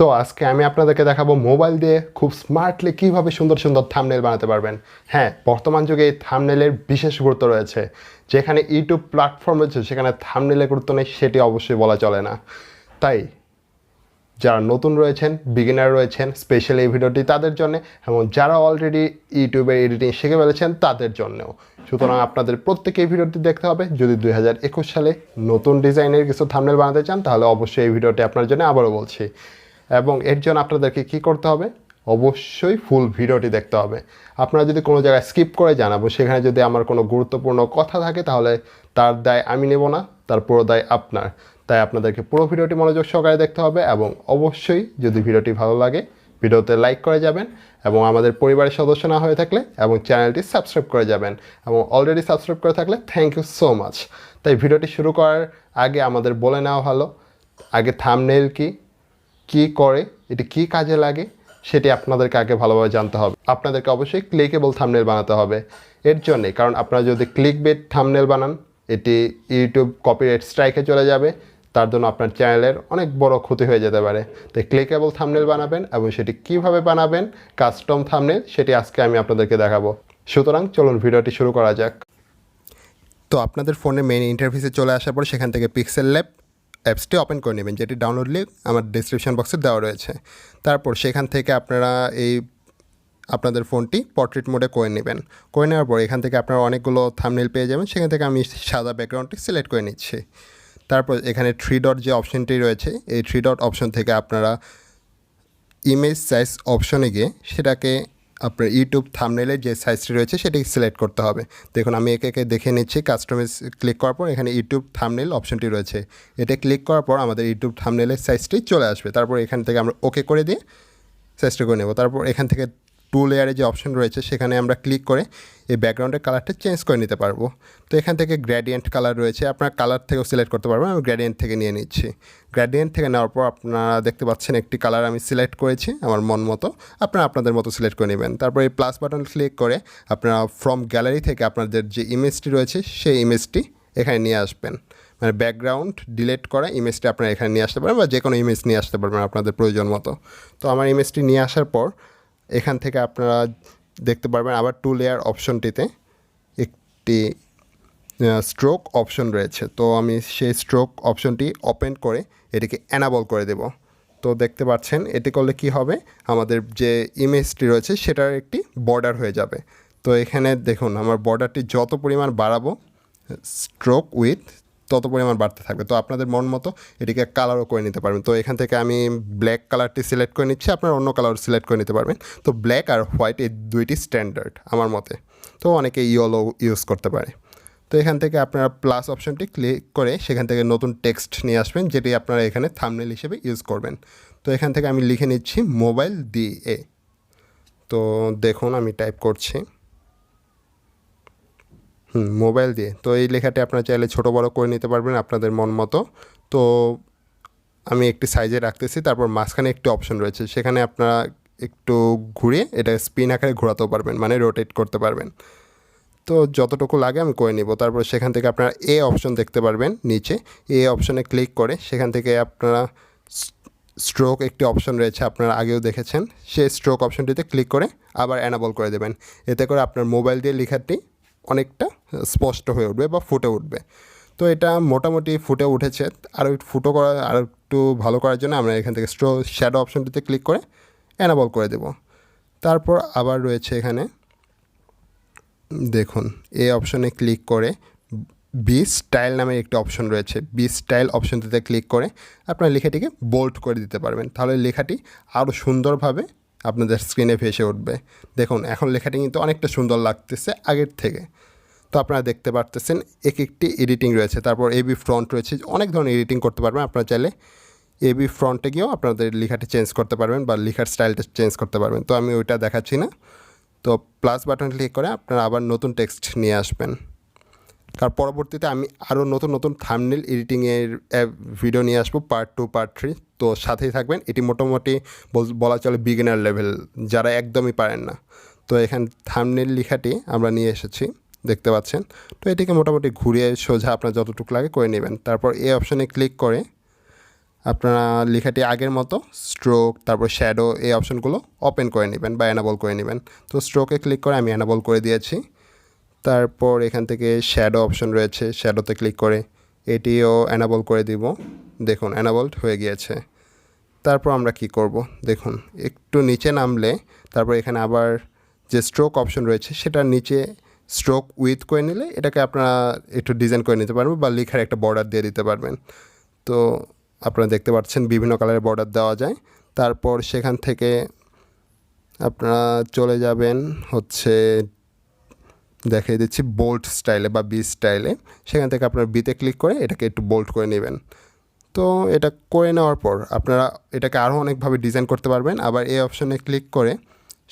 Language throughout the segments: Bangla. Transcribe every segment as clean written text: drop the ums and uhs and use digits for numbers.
তো আজকে আমি আপনাদেরকে দেখাবো মোবাইল দিয়ে খুব স্মার্টলি কীভাবে সুন্দর সুন্দর থাম্বনেল বানাতে পারবেন। হ্যাঁ, বর্তমান যুগে এই থাম্বনেলের বিশেষ গুরুত্ব রয়েছে। যেখানে ইউটিউব প্ল্যাটফর্ম রয়েছে সেখানে থাম্বনেলের গুরুত্ব নেই সেটি অবশ্যই বলা চলে না। তাই যারা নতুন রয়েছেন, বিগিনার রয়েছেন, স্পেশালি এই ভিডিওটি তাদের জন্য, এবং যারা অলরেডি ইউটিউবে এডিটিং শিখে ফেলেছেন তাদের জন্যও। সুতরাং আপনাদের প্রত্যেকেই ভিডিওটি দেখতে হবে। যদি 2021 সালে নতুন ডিজাইনের কিছু থাম্বনেল বানাতে চান তাহলে অবশ্যই এই ভিডিওটি আপনার জন্য আবারও বলছি। এবং এর জন্য আপনাদেরকে কী করতে হবে, অবশ্যই ফুল ভিডিওটি দেখতে হবে। আপনারা যদি কোনো জায়গায় স্কিপ করে জানাবো, সেখানে যদি আমার কোনো গুরুত্বপূর্ণ কথা থাকে তাহলে তার দায় আমি নেব না, তার পুরো দায় আপনার। তাই আপনাদেরকে পুরো ভিডিওটি মনোযোগ সহকারে দেখতে হবে এবং অবশ্যই যদি ভিডিওটি ভালো লাগে ভিডিওতে লাইক করে যাবেন, এবং আমাদের পরিবারের সদস্য না হয়ে থাকলে এবং চ্যানেলটি সাবস্ক্রাইব করে যাবেন, এবং অলরেডি সাবস্ক্রাইব করে থাকলে থ্যাংক ইউ সো মাচ। তাই ভিডিওটি শুরু করার আগে আমাদের বলে নেওয়া ভালো, আগে থাম্বনেল কী করে, এটি কী কাজে লাগে সেটি আপনাদেরকে আগে ভালোভাবে জানতে হবে। আপনাদেরকে অবশ্যই ক্লিকেবল থাম্বনেল বানাতে হবে এর জন্যে, কারণ আপনারা যদি ক্লিকবেট থাম্বনেল বানান এটি ইউটিউব কপিরাইট স্ট্রাইকে চলে যাবে, তার জন্য আপনার চ্যানেলের অনেক বড় ক্ষতি হয়ে যেতে পারে। তাই ক্লিকেবল থাম্বনেল বানাবেন, এবং সেটি কীভাবে বানাবেন কাস্টম থাম্বনেল সেটি আজকে আমি আপনাদেরকে দেখাবো। সুতরাং চলুন ভিডিওটি শুরু করা যাক। তো আপনাদের ফোনে মেইন ইন্টারফেসে চলে আসার পর সেখান থেকে PixelLab অ্যাপসটি ওপেন করে নেবেন, যেটি ডাউনলোড লিঙ্ক আমার ডিসক্রিপশন বক্সে দেওয়া রয়েছে। তারপর সেখান থেকে আপনারা আপনাদের ফোনটি পোর্ট্রেট মোডে করে নেবেন। করে নেওয়ার পর এখান থেকে আপনারা অনেকগুলো থাম্বনেল পেয়ে যাবেন। সেখান থেকে আমি সাদা ব্যাকগ্রাউন্ডটি সিলেক্ট করে নিচ্ছি। তারপর এখানে 3 ডট যে অপশনটি রয়েছে, এই 3 ডট অপশন থেকে আপনারা ইমেজ সাইজ অপশনে গিয়ে সেটাকে আপনার ইউটিউব থাম্বনেলের যে সাইজটি রয়েছে সেটাকে সিলেক্ট করতে হবে। দেখুন আমি একে একে দেখে নিচ্ছি। কাস্টমাইজ ক্লিক করার পর এখানে ইউটিউব থাম্বনেল অপশনটি রয়েছে, এটা ক্লিক করার পর আমাদের ইউটিউব থাম্বনেলের সাইজটি চলে আসবে। তারপর এখান থেকে আমরা ওকে করে দিয়ে সাইজটা করে নেব। তারপর এখান থেকে 2 লেয়ারে যে অপশন রয়েছে সেখানে আমরা ক্লিক করে এই ব্যাকগ্রাউন্ডের কালারটা চেঞ্জ করে নিতে পারবো। তো এখান থেকে গ্রেডিয়েন্ট কালার রয়েছে, আপনার কালার থেকেও সিলেক্ট করতে পারবেন। আমি গ্রেডিয়েন্ট থেকে নিয়ে নিচ্ছি। গ্রেডিয়েন্ট থেকে নেওয়ার পর আপনারা দেখতে পাচ্ছেন একটি কালার আমি সিলেক্ট করেছি আমার মন মতো, আপনারা আপনাদের মতো সিলেক্ট করে নেবেন। তারপর এই প্লাস বাটন ক্লিক করে আপনারা ফ্রম গ্যালারি থেকে আপনাদের যে ইমেজটি রয়েছে সেই ইমেজটি এখানে নিয়ে আসবেন। মানে ব্যাকগ্রাউন্ড ডিলিট করা ইমেজটি আপনারা এখানে নিয়ে আসতে পারবেন, বা যে কোনো ইমেজ নিয়ে আসতে পারবেন আপনাদের প্রয়োজন মতো। তো আমার ইমেজটি নিয়ে আসার পর এখান থেকে আপনারা দেখতে পারবেন আবার 2 লেয়ার অপশনটিতে একটি স্ট্রোক অপশন রয়েছে। তো আমি সেই স্ট্রোক অপশনটি ওপেন করে এটিকে অ্যানাবল করে দেব। তো দেখতে পাচ্ছেন এটি করলে কি হবে, আমাদের যে ইমেজটি রয়েছে সেটার একটি বর্ডার হয়ে যাবে। তো এখানে দেখুন আমার বর্ডারটি যত পরিমাণ বাড়াবো স্ট্রোক উইথ তত পরিমাণ বাড়তে থাকবে। তো আপনাদের মন মতো এটিকে কালারও করে নিতে পারবেন। তো এখান থেকে আমি ব্ল্যাক কালারটি সিলেক্ট করে নিচ্ছি, আপনারা অন্য কালার সিলেক্ট করে নিতে পারবেন। তো ব্ল্যাক আর হোয়াইট এই দুইটি স্ট্যান্ডার্ড আমার মতে, তো অনেকে ইয়েলো ইউজ করতে পারে। তো এখান থেকে আপনারা প্লাস অপশনটি ক্লিক করে সেখান থেকে নতুন টেক্সট নিয়ে আসবেন, যেটি আপনারা এখানে থাম্বনেল হিসেবে ইউজ করবেন। তো এখান থেকে আমি লিখে নিচ্ছি মোবাইল দিয়ে। তো দেখুন আমি টাইপ করছি মোবাইল দিয়ে। তো এই লেখাটি আপনারা চাইলে ছোটো বড়ো করে নিতে পারবেন আপনাদের মন মতো। তো আমি একটি সাইজে রাখতেছি। তারপর মাঝখানে একটি অপশন রয়েছে, সেখানে আপনারা একটু ঘুরিয়ে এটা স্পিন আকারে ঘোরাতেও পারবেন, মানে রোটেট করতে পারবেন। তো যতটুকু লাগে আমি করে নিব। তারপর সেখান থেকে আপনারা এ অপশন দেখতে পারবেন নিচে, এ অপশনে ক্লিক করে সেখান থেকে আপনারা স্ট্রোক একটি অপশন রয়েছে আপনারা আগেও দেখেছেন, সেই স্ট্রোক অপশনটিতে ক্লিক করে আবার অ্যানাবল করে দেবেন। এতে করে আপনার মোবাইল দিয়ে লেখাটি অনেকটা স্পষ্ট হয়ে উঠবে বা ফুটে উঠবে। তো এটা মোটামুটি ফুটে উঠেছে। আর একটু ভালো করার জন্য আমরা এখান থেকে শ্যাডো অপশনটিতে ক্লিক করে অ্যানাবল করে দেব। তারপর আবার রয়েছে এখানে দেখুন এই অপশনে ক্লিক করে বি স্টাইল নামের একটি অপশন রয়েছে, বি স্টাইল অপশনটিতে ক্লিক করে আপনার লেখাটিকে বোল্ড করে দিতে পারবেন। তাহলে লেখাটি আরও সুন্দরভাবে আপনাদের স্ক্রিনে ভেসে উঠবে। দেখুন এখন লেখাটি কিন্তু অনেকটা সুন্দর লাগতেছে আগের থেকে। তো আপনারা দেখতে পারতেছেন একটি এডিটিং রয়েছে। তারপর এবি ফ্রন্ট রয়েছে, অনেক ধরনের এডিটিং করতে পারবেন। আপনারা চাইলে এবি ফ্রন্টে গিয়েও আপনাদের লেখাটি চেঞ্জ করতে পারবেন বা লেখার স্টাইলটা চেঞ্জ করতে পারবেন। তো আমি ওইটা দেখাচ্ছি না। তো প্লাস বাটন ক্লিক করে আপনারা আবার নতুন টেক্সট নিয়ে আসবেন। কারণ পরবর্তীতে আমি আরও নতুন নতুন থাম্বনেল এডিটিংয়ের ভিডিও নিয়ে আসবো, পার্ট 2 পার্ট 3। তো সাথেই থাকবেন। এটি মোটামুটি বলা চলে বিগিনার লেভেল, যারা একদমই পারেন না। তো এখানে থাম্বনেল লেখাটি আমরা নিয়ে এসেছি দেখতে পাচ্ছেন। তো এটিকে মোটামুটি ঘুরিয়ে সোজা আপনার যতটুকু লাগে করে নেবেন। তারপর এই অপশনে ক্লিক করে আপনারা লেখাটি আগের মতো স্ট্রোক তারপর শ্যাডো এই অপশনগুলো ওপেন করে নেবেন বা এনাবল করে নেবেন। তো স্ট্রোকে ক্লিক করে আমি এনাবল করে দিয়েছি। তারপর এখান থেকে শ্যাডো অপশন রয়েছে, শ্যাডোতে ক্লিক করে এটিও এনাবল করে দিব। দেখুন এনাবলড হয়ে গিয়েছে। তারপর আমরা কি করব, দেখুন একটু নিচে নামলে তারপর এখানে আবার যে স্ট্রোক অপশন রয়েছে সেটার নিচে স্ট্রোক উইথ করে নিলে এটাকে আপনারা একটু ডিজাইন করে নিতে পারবেন বা লেখার একটা বর্ডার দিয়ে দিতে পারবেন। তো আপনারা দেখতে পাচ্ছেন বিভিন্ন কালারের বর্ডার দেওয়া যায়। তারপর সেখান থেকে আপনারা চলে যাবেন হচ্ছে দেখিয়ে দিচ্ছি বোল্ড স্টাইলে বা বি স্টাইলে। সেখান থেকে আপনারা বিতে ক্লিক করে এটাকে একটু বোল্ড করে নেবেন। তো এটা করে নেওয়ার পর আপনারা এটাকে আরও অনেকভাবে ডিজাইন করতে পারবেন। আবার এই অপশনে ক্লিক করে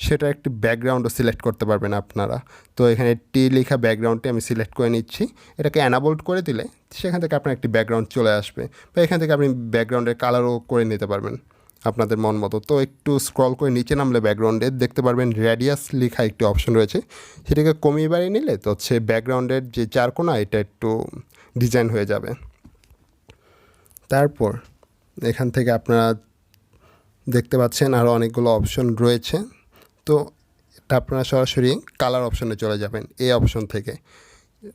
সেটা একটি ব্যাকগ্রাউন্ডও সিলেক্ট করতে পারবেন আপনারা। তো এখানে টি লেখা ব্যাকগ্রাউন্ডটি আমি সিলেক্ট করে নিচ্ছি। এটাকে অ্যানাবোল্ড করে দিলে সেখান থেকে আপনার একটি ব্যাকগ্রাউন্ড চলে আসবে বা এখান থেকে আপনি ব্যাকগ্রাউন্ডের কালারও করে নিতে পারবেন আপনাদের মন মতো। তো একটু স্ক্রল করে নিচে নামলে ব্যাকগ্রাউন্ডে দেখতে পারবেন রেডিয়াস লেখা একটি অপশন রয়েছে, সেটাকে কমিয়ে বাড়িয়ে নিলে তো হচ্ছে ব্যাকগ্রাউন্ডের যে চারকোনা এটা একটু ডিজাইন হয়ে যাবে। তারপর এখান থেকে আপনারা দেখতে পাচ্ছেন আরও অনেকগুলো অপশন রয়েছে। তো এটা আপনারা সরাসরি কালার অপশনে চলে যাবেন এই অপশন থেকে।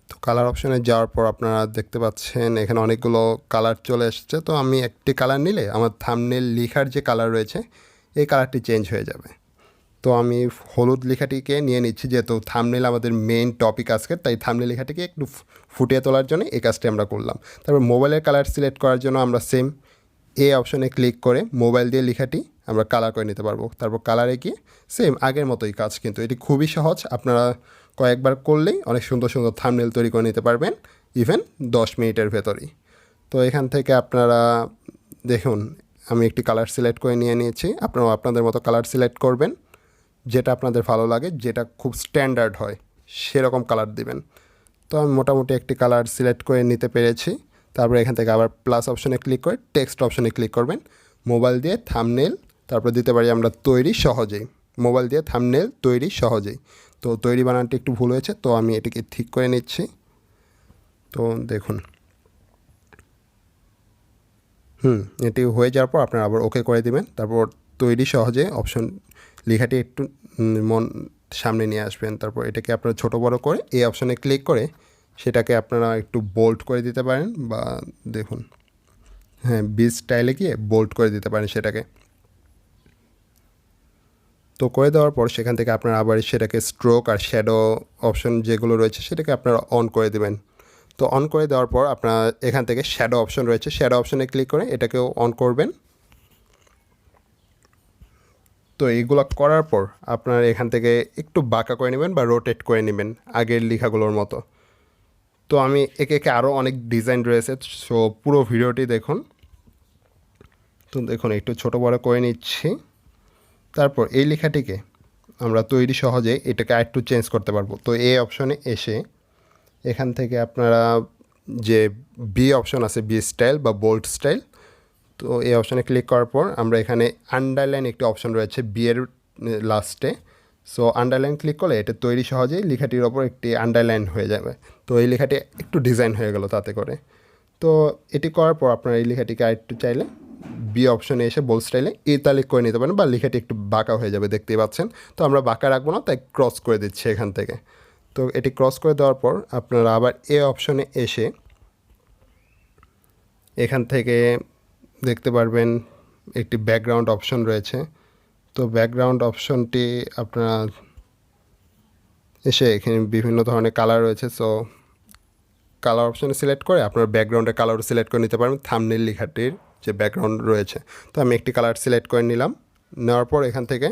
তো কালার অপশনে যাওয়ার পর আপনারা দেখতে পাচ্ছেন এখানে অনেকগুলো কালার চলে এসেছে। তো আমি একটি কালার নিলে আমার থাম্বনেল লেখার যে কালার রয়েছে এই কালারটি চেঞ্জ হয়ে যাবে। তো আমি হলুদ লেখাটিকে নিয়ে নিচ্ছি, যেহেতু থাম্বনেল আমাদের মেইন টপিক আজকে, তাই থাম্বনেল লেখাটিকে একটু ফুটিয়ে তোলার জন্য এই কাজটি আমরা করলাম। তারপর মোবাইলের কালার সিলেক্ট করার জন্য আমরা সেম এই অপশনে ক্লিক করে মোবাইল দিয়ে লেখাটি আমরা কালার করে নিতে পারবো। তারপর কালারে গিয়ে সেম আগের মতোই কাজ, কিন্তু এটি খুবই সহজ। আপনারা কয়েকবার করলেই অনেক সুন্দর সুন্দর থাম্বনেল তৈরি করে নিতে পারবেন, ইভেন 10 মিনিটের ভেতরেই। তো এখান থেকে আপনারা দেখুন আমি একটি কালার সিলেক্ট করে নিয়ে নিয়েছি। আপনারাও আপনাদের মতো কালার সিলেক্ট করবেন, যেটা আপনাদের ভালো লাগে, যেটা খুব স্ট্যান্ডার্ড হয় সেরকম কালার দিবেন। তো আমি মোটামুটি একটি কালার সিলেক্ট করে নিতে পেরেছি। তারপরে এখান থেকে আবার প্লাস অপশনে ক্লিক করে টেক্সট অপশনে ক্লিক করবেন। মোবাইল দিয়ে থাম্বনেল তারপর দিতে পারি আমরা তৈরি সহজেই। মোবাইল দিয়ে থাম্বনেল তৈরি সহজেই। তো তৈরি বানানটি একটু ভুল হয়েছে, তো আমি এটিকে ঠিক করে নিচ্ছি। তো দেখুন এটি হয়ে যাওয়ার পর আপনারা আবার ওকে করে দিবেন। তারপর তৈরি সহজে অপশন লেখাটি একটু মন সামনে নিয়ে আসবেন। তারপর এটাকে আপনারা ছোটো বড়ো করে এই অপশনে ক্লিক করে সেটাকে আপনারা একটু বোল্ড করে দিতে পারেন বা দেখুন বি স্টাইলে গিয়ে বোল্ড করে দিতে পারেন সেটাকে। তো করে দেওয়ার পর সেখান থেকে আপনারা আবার সেটাকে স্ট্রোক আর শ্যাডো অপশন যেগুলো রয়েছে সেটাকে আপনারা অন করে দেবেন। তো অন করে দেওয়ার পর আপনারা এখান থেকে শ্যাডো অপশন রয়েছে, শ্যাডো অপশনে ক্লিক করে এটাকেও অন করবেন। তো এইগুলো করার পর আপনারা এখান থেকে একটু বাঁকা করে নেবেন বা রোটেট করে নেবেন আগের লেখাগুলোর মতো। তো আমি একে একে আরও অনেক ডিজাইন রয়েছে, সো পুরো ভিডিওটি দেখুন। তো দেখুন একটু ছোটো বড়ো করে নিচ্ছি। তারপর এই লেখাটিকে আমরা তৈরি সহজে এটাকে আরেকটু চেঞ্জ করতে পারবো। তো এই অপশনে এসে এখান থেকে আপনারা যে বি অপশন আছে বি স্টাইল বা বোল্ড স্টাইল, তো এই অপশানে ক্লিক করার পর আমরা এখানে আন্ডারলাইন একটি অপশন রয়েছে বি এর লাস্টে। সো আন্ডারলাইন ক্লিক করলে এটা তৈরি সহজেই লেখাটির ওপর একটি আন্ডারলাইন হয়ে যাবে। তো এই লেখাটি একটু ডিজাইন হয়ে গেল তাতে করে। তো এটি করার পর আপনারা এই লেখাটিকে আরেকটু চাইলে বি অপশনে এসে বোল্ড স্টাইলে ইতালিক করে নিতে পারেন বা লেখাটি একটু বাঁকা হয়ে যাবে, দেখতেই পাচ্ছেন। তো আমরা বাঁকা রাখবো না, তাই ক্রস করে দিচ্ছি এখান থেকে। তো এটি ক্রস করে দেওয়ার পর আপনারা আবার এ অপশনে এসে এখান থেকে দেখতে পারবেন একটি ব্যাকগ্রাউন্ড অপশন রয়েছে। তো ব্যাকগ্রাউন্ড অপশনটি আপনারা এসে এখানে বিভিন্ন ধরনের কালার রয়েছে। সো কালার অপশনে সিলেক্ট করে আপনার ব্যাকগ্রাউন্ডের কালারও সিলেক্ট করে নিতে পারবেন থাম্বনেল লেখাটির যে ব্যাকগ্রাউন্ড রয়েছে। তো আমি একটি কালার সিলেক্ট করে নিলাম। নেওয়ার পর এখান থেকে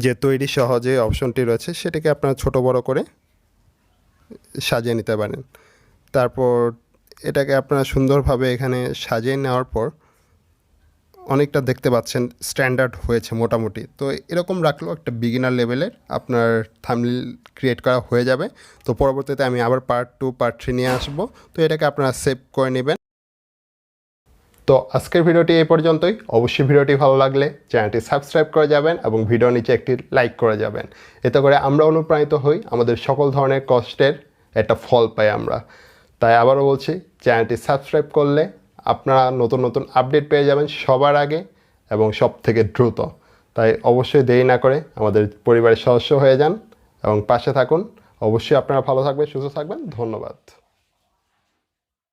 যে তৈরি সহজে অপশনটি রয়েছে সেটাকে আপনারা ছোট বড় করে সাজিয়ে নিতে পারেন। তারপর এটাকে আপনারা সুন্দরভাবে এখানে সাজিয়ে নেওয়ার পর অনেকটা দেখতে পাচ্ছেন স্ট্যান্ডার্ড হয়েছে মোটামুটি। তো এরকম রাখলেও একটা বিগিনার লেভেলের আপনার থাম্বনেল ক্রিয়েট করা হয়ে যাবে। তো পরবর্তীতে আমি আবার পার্ট 2 পার্ট 3 নিয়ে আসবো। তো এটাকে আপনারা সেভ করে নেবেন। তো আজকের ভিডিওটি এই পর্যন্তই। অবশ্যই ভিডিওটি ভালো লাগলে চ্যানেলটি সাবস্ক্রাইব করে যাবেন এবং ভিডিও নিচে একটি লাইক করে যাবেন। এতে করে আমরা অনুপ্রাণিত হই, আমাদের সকল ধরনের কষ্টের একটা ফল পাই আমরা। তাই আবারও বলছি, চ্যানেলটি সাবস্ক্রাইব করলে আপনারা নতুন নতুন আপডেট পেয়ে যাবেন সবার আগে এবং সব থেকে দ্রুত। তাই অবশ্যই দেরি না করে আমাদের পরিবারের সদস্য হয়ে যান এবং পাশে থাকুন। অবশ্যই আপনারা ভালো থাকবেন, সুস্থ থাকবেন। ধন্যবাদ।